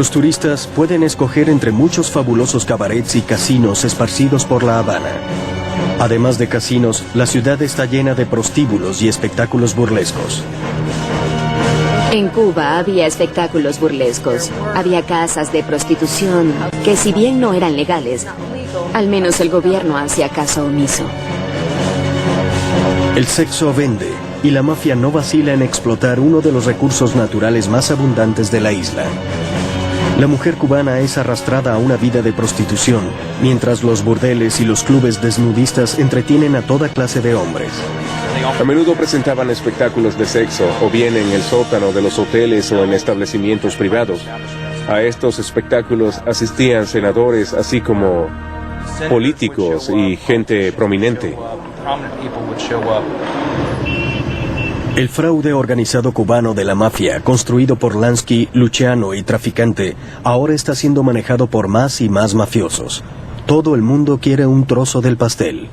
Los turistas pueden escoger entre muchos fabulosos cabarets y casinos esparcidos por La Habana. Además de casinos, la ciudad está llena de prostíbulos y espectáculos burlescos. En Cuba había espectáculos burlescos, había casas de prostitución que, si bien no eran legales, al menos el gobierno hacía caso omiso. El sexo vende y la mafia no vacila en explotar uno de los recursos naturales más abundantes de la isla. La mujer cubana es arrastrada a una vida de prostitución, mientras los burdeles y los clubes desnudistas entretienen a toda clase de hombres. A menudo presentaban espectáculos de sexo, o bien en el sótano de los hoteles o en establecimientos privados. A estos espectáculos asistían senadores, así como políticos y gente prominente. El fraude organizado cubano de la mafia, construido por Lansky, Luciano y Traficante, ahora está siendo manejado por más y más mafiosos. Todo el mundo quiere un trozo del pastel.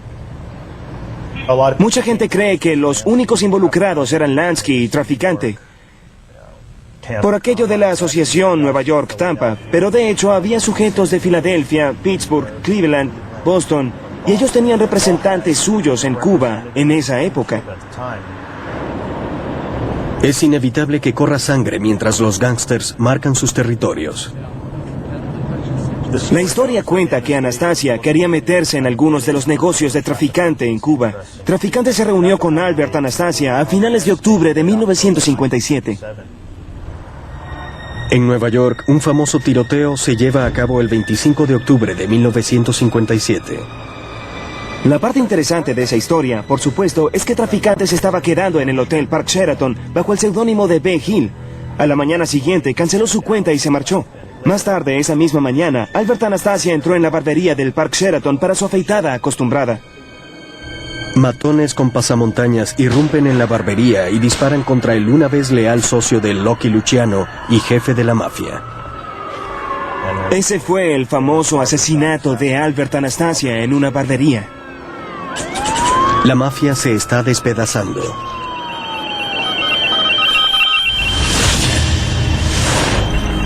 Mucha gente cree que los únicos involucrados eran Lansky y Traficante, por aquello de la asociación Nueva York-Tampa, pero de hecho había sujetos de Filadelfia, Pittsburgh, Cleveland, Boston, y ellos tenían representantes suyos en Cuba en esa época. Es inevitable que corra sangre mientras los gángsters marcan sus territorios. La historia cuenta que Anastasia quería meterse en algunos de los negocios de Traficante en Cuba. Traficante se reunió con Albert Anastasia a finales de octubre de 1957. En Nueva York, un famoso tiroteo se lleva a cabo el 25 de octubre de 1957. La parte interesante de esa historia, por supuesto, es que Traficante se estaba quedando en el Hotel Park Sheraton bajo el seudónimo de B. Hill. A la mañana siguiente canceló su cuenta y se marchó. Más tarde, esa misma mañana, Albert Anastasia entró en la barbería del Park Sheraton para su afeitada acostumbrada. Matones con pasamontañas irrumpen en la barbería y disparan contra el una vez leal socio de Lucky Luciano y jefe de la mafia. Ese fue el famoso asesinato de Albert Anastasia en una barbería. La mafia se está despedazando.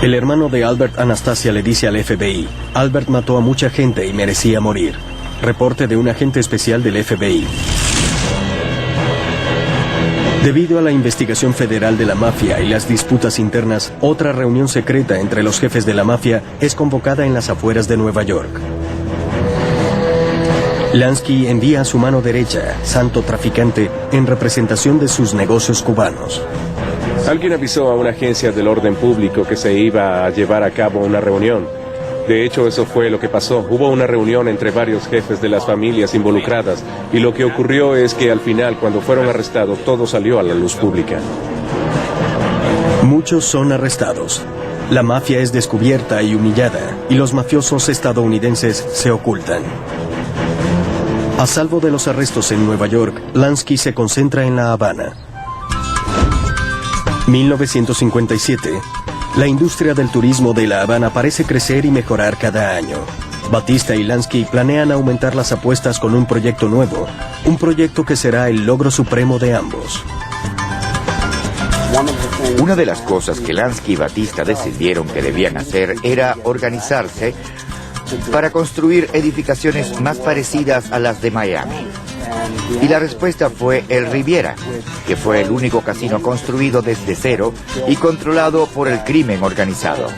El hermano de Albert Anastasia le dice al FBI: Albert mató a mucha gente y merecía morir. Reporte de un agente especial del FBI. Debido a la investigación federal de la mafia y las disputas internas, otra reunión secreta entre los jefes de la mafia es convocada en las afueras de Nueva York. Lansky envía a su mano derecha, Santo Traficante, en representación de sus negocios cubanos. Alguien avisó a una agencia del orden público que se iba a llevar a cabo una reunión. De hecho, eso fue lo que pasó. Hubo una reunión entre varios jefes de las familias involucradas, y lo que ocurrió es que al final, cuando fueron arrestados, todo salió a la luz pública. Muchos son arrestados. La mafia es descubierta y humillada, y los mafiosos estadounidenses se ocultan. A salvo de los arrestos en Nueva York, Lansky se concentra en La Habana. 1957. La industria del turismo de La Habana parece crecer y mejorar cada año. Batista y Lansky planean aumentar las apuestas con un proyecto nuevo, un proyecto que será el logro supremo de ambos. Una de las cosas que Lansky y Batista decidieron que debían hacer era organizarse para construir edificaciones más parecidas a las de Miami. Y la respuesta fue el Riviera, que fue el único casino construido desde cero y controlado por el crimen organizado.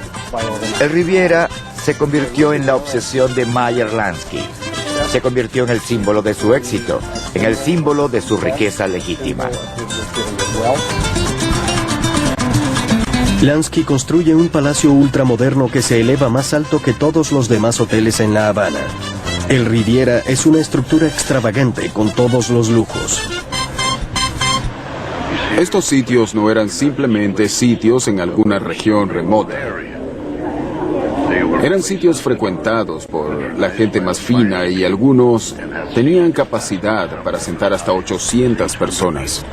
El Riviera se convirtió en la obsesión de Meyer Lansky. Se convirtió en el símbolo de su éxito, en el símbolo de su riqueza legítima. Lansky construye un palacio ultramoderno que se eleva más alto que todos los demás hoteles en La Habana. El Riviera es una estructura extravagante con todos los lujos. Estos sitios no eran simplemente sitios en alguna región remota. Eran sitios frecuentados por la gente más fina y algunos tenían capacidad para sentar hasta 800 personas.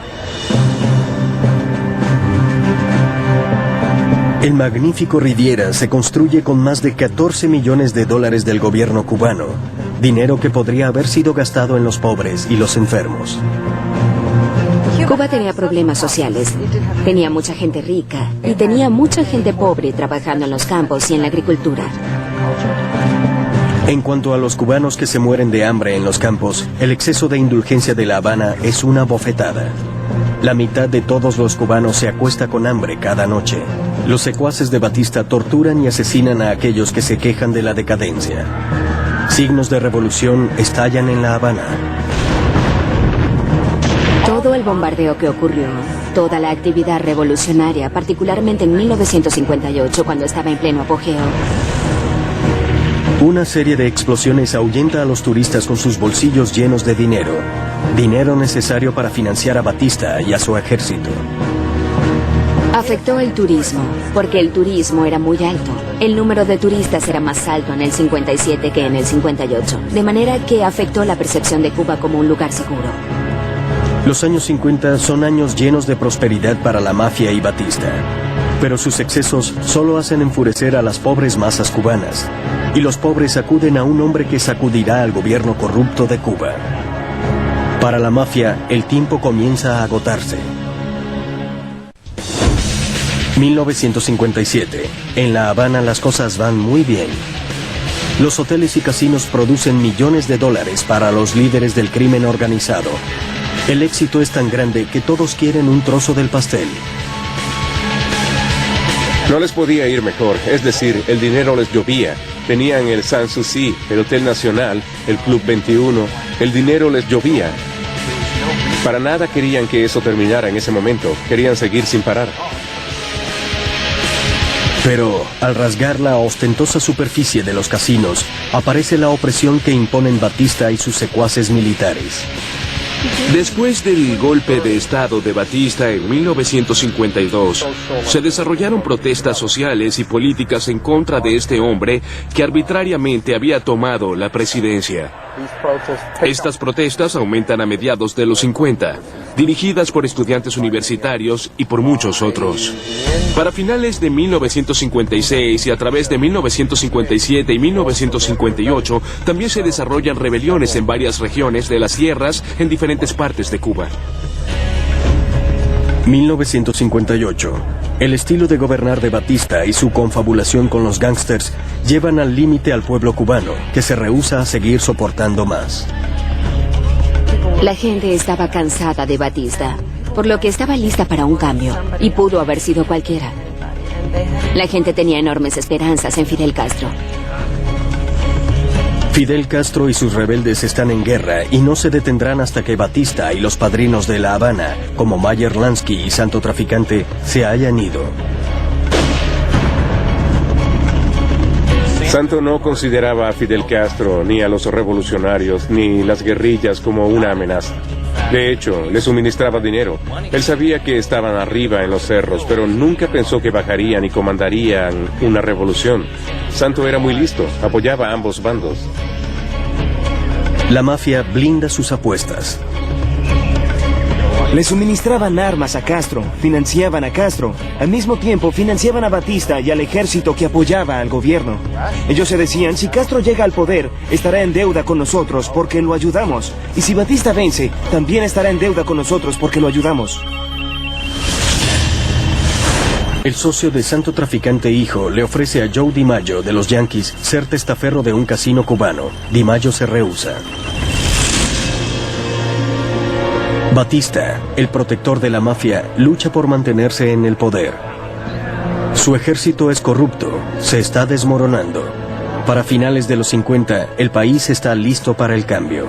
El magnífico Riviera se construye con más de $14 millones del gobierno cubano, dinero que podría haber sido gastado en los pobres y los enfermos. Cuba tenía problemas sociales. Tenía mucha gente rica y tenía mucha gente pobre trabajando en los campos y en la agricultura. En cuanto a los cubanos que se mueren de hambre en los campos, el exceso de indulgencia de La Habana es una bofetada. La mitad de todos los cubanos se acuesta con hambre cada noche. Los secuaces de Batista torturan y asesinan a aquellos que se quejan de la decadencia. Signos de revolución estallan en La Habana. Todo el bombardeo que ocurrió, toda la actividad revolucionaria, particularmente en 1958, cuando estaba en pleno apogeo. Una serie de explosiones ahuyenta a los turistas con sus bolsillos llenos de dinero. Dinero necesario para financiar a Batista y a su ejército. Afectó el turismo, porque el turismo era muy alto. El número de turistas era más alto en el 57 que en el 58, de manera que afectó la percepción de Cuba como un lugar seguro. Los años 50 son años llenos de prosperidad para la mafia y Batista. Pero sus excesos solo hacen enfurecer a las pobres masas cubanas. Y los pobres acuden a un hombre que sacudirá al gobierno corrupto de Cuba. Para la mafia, el tiempo comienza a agotarse. 1957. En La Habana las cosas van muy bien. Los hoteles y casinos producen millones de dólares para los líderes del crimen organizado. El éxito es tan grande que todos quieren un trozo del pastel. No les podía ir mejor, es decir, el dinero les llovía. Tenían el Sanssouci, el Hotel Nacional, el Club 21, el dinero les llovía. Para nada querían que eso terminara en ese momento, querían seguir sin parar. Pero, al rasgar la ostentosa superficie de los casinos, aparece la opresión que imponen Batista y sus secuaces militares. Después del golpe de Estado de Batista en 1952, se desarrollaron protestas sociales y políticas en contra de este hombre que arbitrariamente había tomado la presidencia. Estas protestas aumentan a mediados de los 50, dirigidas por estudiantes universitarios y por muchos otros. Para finales de 1956 y a través de 1957 y 1958, también se desarrollan rebeliones en varias regiones de las sierras en diferentes partes de Cuba. 1958. El estilo de gobernar de Batista y su confabulación con los gángsters llevan al límite al pueblo cubano, que se rehúsa a seguir soportando más. La gente estaba cansada de Batista, por lo que estaba lista para un cambio, y pudo haber sido cualquiera. La gente tenía enormes esperanzas en Fidel Castro. Fidel Castro y sus rebeldes están en guerra y no se detendrán hasta que Batista y los padrinos de La Habana, como Meyer Lansky y Santo Traficante, se hayan ido. Santo no consideraba a Fidel Castro, ni a los revolucionarios, ni las guerrillas como una amenaza. De hecho, le suministraba dinero. Él sabía que estaban arriba en los cerros, pero nunca pensó que bajarían y comandarían una revolución. Santo era muy listo, apoyaba a ambos bandos. La mafia blinda sus apuestas. Le suministraban armas a Castro, financiaban a Castro. Al mismo tiempo, financiaban a Batista y al ejército que apoyaba al gobierno. Ellos se decían, si Castro llega al poder, estará en deuda con nosotros porque lo ayudamos. Y si Batista vence, también estará en deuda con nosotros porque lo ayudamos. El socio de Santo Traficante hijo le ofrece a Joe DiMaggio de los Yankees ser testaferro de un casino cubano. DiMaggio se rehúsa. Batista, el protector de la mafia, lucha por mantenerse en el poder. Su ejército es corrupto, se está desmoronando. Para finales de los 50, el país está listo para el cambio.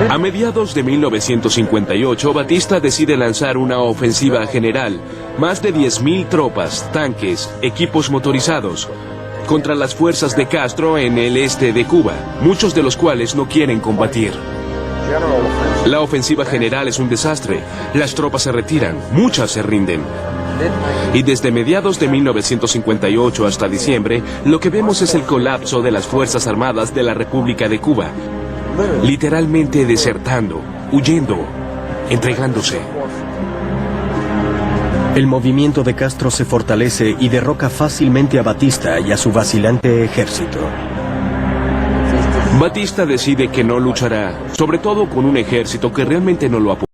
A mediados de 1958, Batista decide lanzar una ofensiva general, más de 10.000 tropas, tanques, equipos motorizados, contra las fuerzas de Castro en el este de Cuba, muchos de los cuales no quieren combatir. La ofensiva general es un desastre. Las tropas se retiran, muchas se rinden. Y desde mediados de 1958 hasta diciembre, lo que vemos es el colapso de las Fuerzas Armadas de la República de Cuba. Literalmente desertando, huyendo, entregándose. El movimiento de Castro se fortalece y derroca fácilmente a Batista y a su vacilante ejército. Batista decide que no luchará, sobre todo con un ejército que realmente no lo apoya.